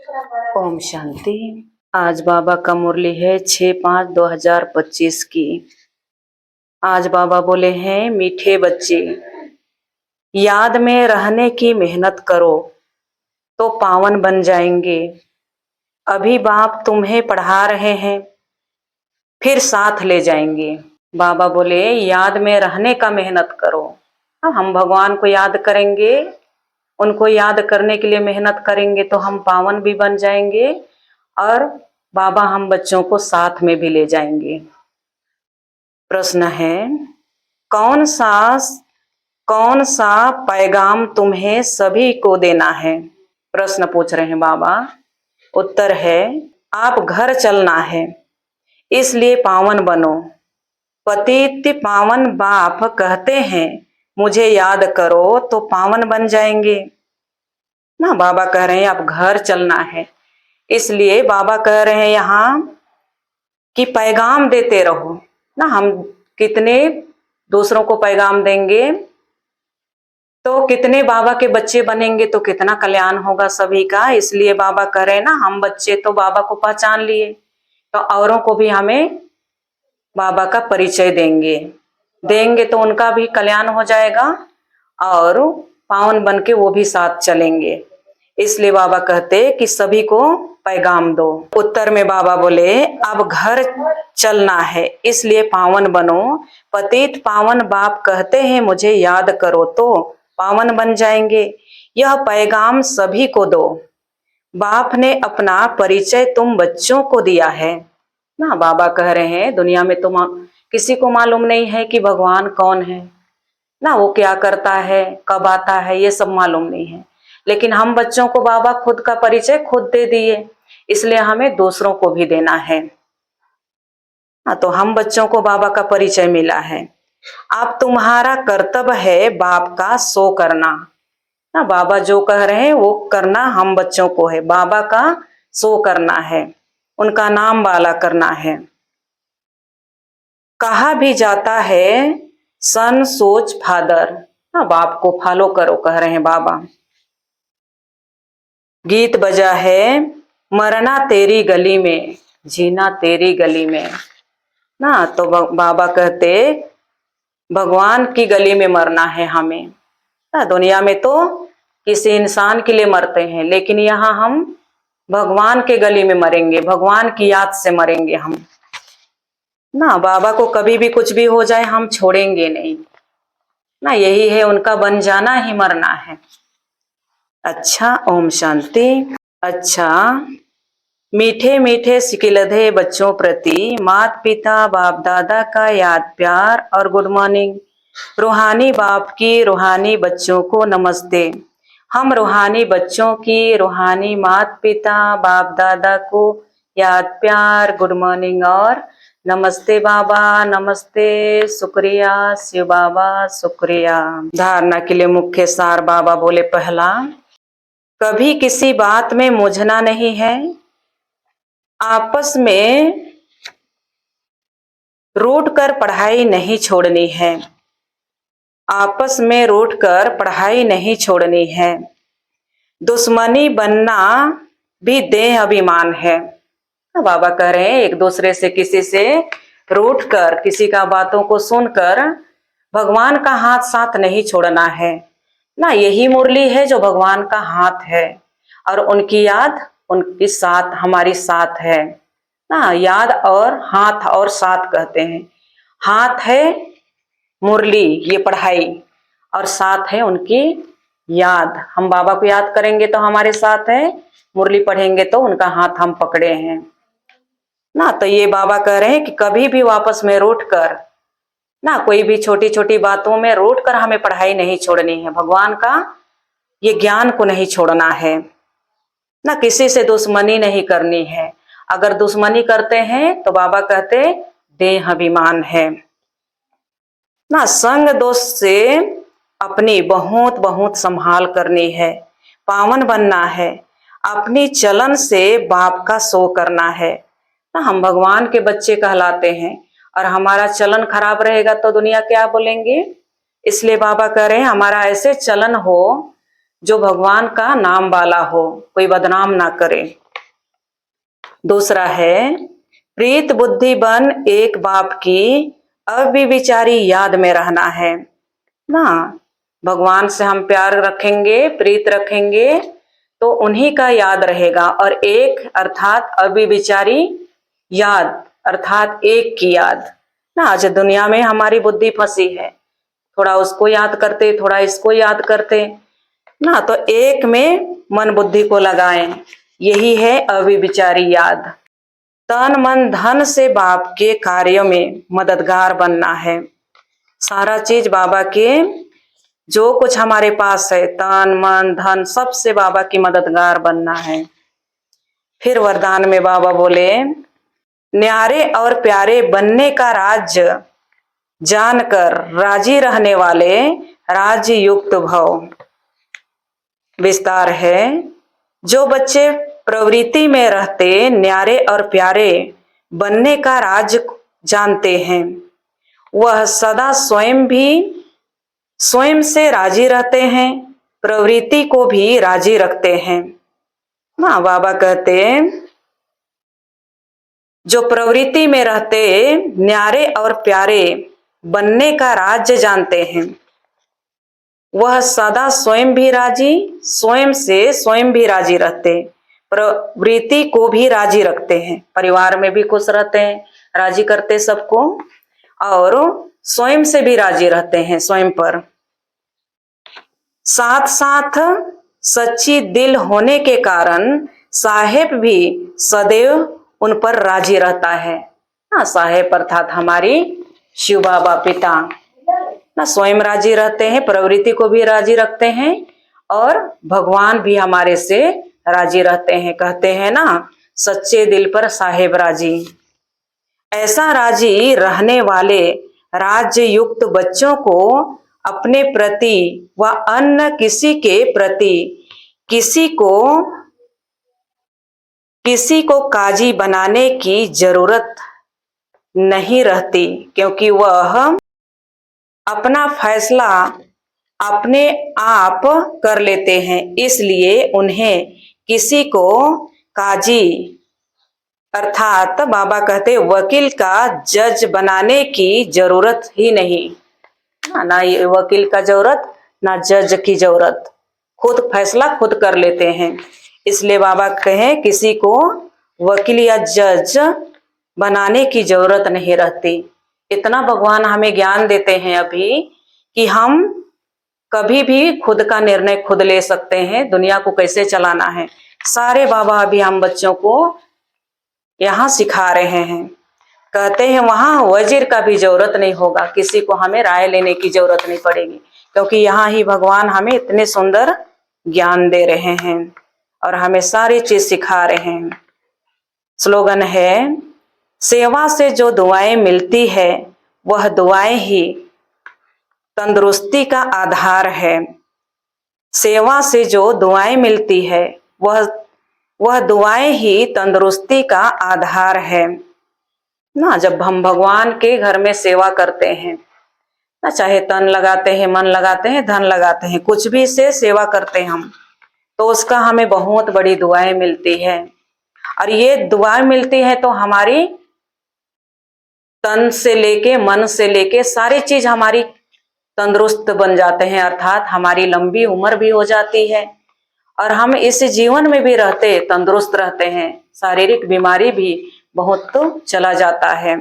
ओम शांति। आज बाबा का मुरली है 6/5/2025 की। आज बाबा बोले हैं, मीठे बच्चे याद में रहने की मेहनत करो तो पावन बन जाएंगे। अभी बाप तुम्हें पढ़ा रहे हैं, फिर साथ ले जाएंगे। बाबा बोले याद में रहने का मेहनत करो। हम भगवान को याद करेंगे, उनको याद करने के लिए मेहनत करेंगे तो हम पावन भी बन जाएंगे और बाबा हम बच्चों को साथ में भी ले जाएंगे। प्रश्न है, कौन सा पैगाम तुम्हें सभी को देना है? प्रश्न पूछ रहे हैं बाबा। उत्तर है, आप घर चलना है, इसलिए पावन बनो। पतित पावन बाप कहते हैं मुझे याद करो तो पावन बन जाएंगे ना। बाबा कह रहे हैं आप घर चलना है, इसलिए बाबा कह रहे हैं यहाँ कि पैगाम देते रहो ना। हम कितने दूसरों को पैगाम देंगे तो कितने बाबा के बच्चे बनेंगे, तो कितना कल्याण होगा सभी का। इसलिए बाबा कह रहे हैं ना, हम बच्चे तो बाबा को पहचान लिए तो औरों को भी हमें बाबा का परिचय देंगे तो उनका भी कल्याण हो जाएगा और पावन बन के वो भी साथ चलेंगे। इसलिए बाबा कहते कि सभी को पैगाम दो। उत्तर में बाबा बोले अब घर चलना है, इसलिए पावन बनो। पतित पावन बाप कहते हैं मुझे याद करो तो पावन बन जाएंगे। यह पैगाम सभी को दो। बाप ने अपना परिचय तुम बच्चों को दिया है ना। बाबा कह रहे हैं दुनिया में तुम किसी को मालूम नहीं है कि भगवान कौन है ना, वो क्या करता है, कब आता है, ये सब मालूम नहीं है। लेकिन हम बच्चों को बाबा खुद का परिचय खुद दे दिए, इसलिए हमें दूसरों को भी देना है। तो हम बच्चों को बाबा का परिचय मिला है। अब तुम्हारा कर्तव्य है बाप का सो करना ना। बाबा जो कह रहे हैं वो करना हम बच्चों को है। बाबा का सो करना है, उनका नाम वाला करना है। कहा भी जाता है सन सोच फादर ना, बाप को फॉलो करो कह रहे हैं बाबा। गीत बजा है मरना तेरी गली में, जीना तेरी गली में ना। तो बाबा कहते भगवान की गली में मरना है हमें ना। दुनिया में तो किसी इंसान के लिए मरते हैं, लेकिन यहाँ हम भगवान के गली में मरेंगे, भगवान की याद से मरेंगे हम ना। बाबा को कभी भी कुछ भी हो जाए हम छोड़ेंगे नहीं ना, यही है उनका बन जाना ही मरना है। अच्छा, ओम शांति। अच्छा, मीठे मीठे सिकिलधे बच्चों प्रति माता पिता बाप दादा का याद प्यार और गुड मॉर्निंग। रूहानी बाप की रूहानी बच्चों को नमस्ते। हम रूहानी बच्चों की रूहानी माता पिता बाप दादा को याद प्यार गुड मॉर्निंग और नमस्ते बाबा, नमस्ते, शुक्रिया शिव बाबा, शुक्रिया। धारणा के लिए मुख्य सार बाबा बोले, पहला, कभी किसी बात में मुझना नहीं है। आपस में रूठ कर पढ़ाई नहीं छोड़नी है। आपस में रूठ कर पढ़ाई नहीं छोड़नी है। दुश्मनी बनना भी देह अभिमान है। बाबा कह रहे हैं एक दूसरे से किसी से रूठ कर, किसी का बातों को सुनकर भगवान का हाथ साथ नहीं छोड़ना है ना। यही मुरली है जो भगवान का हाथ है और उनकी याद उनकी साथ हमारी साथ है ना। याद और हाथ और साथ कहते हैं। हाथ है मुरली ये पढ़ाई और साथ है उनकी याद। हम बाबा को याद करेंगे तो हमारे साथ है, मुरली पढ़ेंगे तो उनका हाथ हम पकड़े हैं ना। तो ये बाबा कह रहे हैं कि कभी भी वापस में रूठ कर ना, कोई भी छोटी छोटी बातों में रूठ कर हमें पढ़ाई नहीं छोड़नी है। भगवान का ये ज्ञान को नहीं छोड़ना है ना। किसी से दुश्मनी नहीं करनी है। अगर दुश्मनी करते हैं तो बाबा कहते देह अभिमान है ना। संग दोष से अपनी बहुत बहुत संभाल करनी है। पावन बनना है। अपनी चलन से बाप का सो करना है ना। हम भगवान के बच्चे कहलाते हैं और हमारा चलन खराब रहेगा तो दुनिया क्या बोलेंगे। इसलिए बाबा कह रहे हैं हमारा ऐसे चलन हो जो भगवान का नाम वाला हो, कोई बदनाम ना करे। दूसरा है प्रीत बुद्धि बन एक बाप की अविचारी याद में रहना है ना। भगवान से हम प्यार रखेंगे, प्रीत रखेंगे तो उन्हीं का याद रहेगा। और एक अर्थात अविचारी याद अर्थात एक की याद ना। आज दुनिया में हमारी बुद्धि फंसी है, थोड़ा उसको याद करते, थोड़ा इसको याद करते ना, तो एक में मन बुद्धि को लगाएं, यही है अविचारी याद। तन मन धन से बाप के कार्य में मददगार बनना है। सारा चीज बाबा के, जो कुछ हमारे पास है, तन मन धन, सबसे बाबा की मददगार बनना है। फिर वरदान में बाबा बोले, न्यारे और प्यारे बनने का राज्य जानकर राजी रहने वाले राज्य युक्त भव। विस्तार है, जो बच्चे प्रवृत्ति में रहते न्यारे और प्यारे बनने का राज जानते हैं, वह सदा स्वयं से राजी रहते हैं, प्रवृत्ति को भी राजी रखते हैं ना। बाबा कहते जो प्रवृत्ति में रहते न्यारे और प्यारे बनने का राज्य जानते हैं, वह सदा स्वयं भी राजी, स्वयं से स्वयं भी राजी रहते, प्रवृत्ति को भी राजी रखते हैं, परिवार में भी खुश रहते हैं, राजी करते सबको, और स्वयं से भी राजी रहते हैं स्वयं पर। साथ साथ सच्ची दिल होने के कारण साहेब भी सदैव उन पर राजी रहता है ना। साहेब अर्थात हमारी शिव बाबा पिता ना, स्वयं राजी रहते हैं, प्रवृत्ति को भी राजी रखते हैं, और भगवान भी हमारे से राजी रहते हैं। कहते हैं ना, सच्चे दिल पर साहेब राजी। ऐसा राजी रहने वाले राज्य युक्त बच्चों को अपने प्रति व अन्य किसी के प्रति किसी को काजी बनाने की जरूरत नहीं रहती, क्योंकि वह अपना फैसला अपने आप कर लेते हैं। इसलिए उन्हें किसी को काजी अर्थात बाबा कहते वकील का जज बनाने की जरूरत ही नहीं ना। ये वकील का जरूरत ना जज की जरूरत, खुद फैसला खुद कर लेते हैं। इसलिए बाबा कहे किसी को वकील या जज बनाने की जरूरत नहीं रहती। इतना भगवान हमें ज्ञान देते हैं अभी कि हम कभी भी खुद का निर्णय खुद ले सकते हैं, दुनिया को कैसे चलाना है। सारे बाबा अभी हम बच्चों को यहाँ सिखा रहे हैं। कहते हैं वहां वजीर का भी जरूरत नहीं होगा, किसी को हमें राय लेने की जरूरत नहीं पड़ेगी, क्योंकि यहाँ ही भगवान हमें इतने सुंदर ज्ञान दे रहे हैं और हमें सारी चीज सिखा रहे हैं। स्लोगन है, सेवा से जो दुआएं मिलती है वह दुआएं ही तंदुरुस्ती का आधार है। सेवा से जो दुआएं मिलती है वह दुआएं ही तंदुरुस्ती का आधार है ना। जब हम भगवान के घर में सेवा करते हैं ना, चाहे तन लगाते हैं, मन लगाते हैं, धन लगाते हैं, कुछ भी से सेवा करते हैं हम, तो उसका हमें बहुत बड़ी दुआएं मिलती है। और ये दुआएं मिलती है तो हमारी तन से लेके मन से लेके सारी चीज हमारी तंदुरुस्त बन जाते हैं, अर्थात हमारी लंबी उम्र भी हो जाती है और हम इस जीवन में भी रहते तंदुरुस्त रहते हैं। शारीरिक बीमारी भी बहुत तो चला जाता है,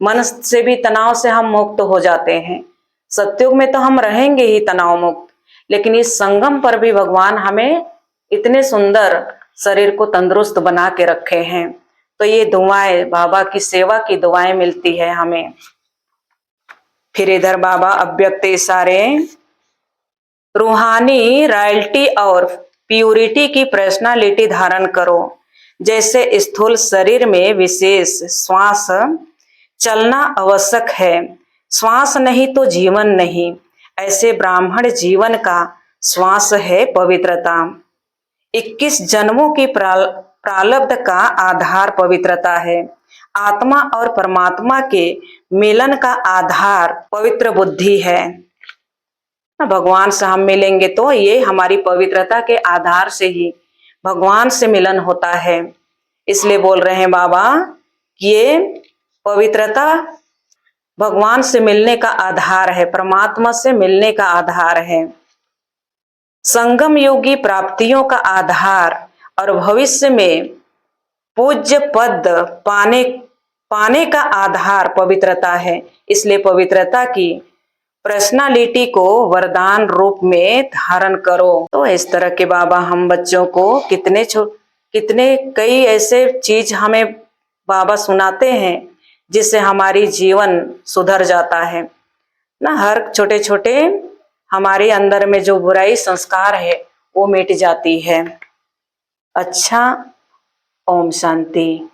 मन से भी तनाव से हम मुक्त हो जाते हैं। सत्युग में तो हम रहेंगे ही तनाव मुक्त, लेकिन इस संगम पर भी भगवान हमें इतने सुंदर शरीर को तंदुरुस्त बना के रखे हैं। तो ये दुआएं, बाबा की सेवा की दुआएं मिलती है हमें। फिर इधर बाबा अव्यक्त इशारे, रूहानी रॉयल्टी और प्यूरिटी की पर्सनालिटी धारण करो। जैसे स्थूल शरीर में विशेष श्वास चलना आवश्यक है, श्वास नहीं तो जीवन नहीं, ऐसे ब्राह्मण जीवन का श्वास है पवित्रता। 21 जन्मों की प्रारब्ध का आधार पवित्रता है। आत्मा और परमात्मा के मिलन का आधार पवित्र बुद्धि है। ना भगवान से हम मिलेंगे तो ये हमारी पवित्रता के आधार से ही भगवान से मिलन होता है। इसलिए बोल रहे हैं बाबा कि ये पवित्रता भगवान से मिलने का आधार है, परमात्मा से मिलने का आधार है, संगम योगी प्राप्तियों का आधार और भविष्य में पूज्य पद पाने का आधार पवित्रता है। इसलिए पवित्रता की पर्सनालिटी को वरदान रूप में धारण करो। तो इस तरह के बाबा हम बच्चों को कितने कई ऐसे चीज हमें बाबा सुनाते हैं जिससे हमारी जीवन सुधर जाता है ना। हर छोटे छोटे हमारे अंदर में जो बुराई संस्कार है वो मिट जाती है। अच्छा, ओम शांति।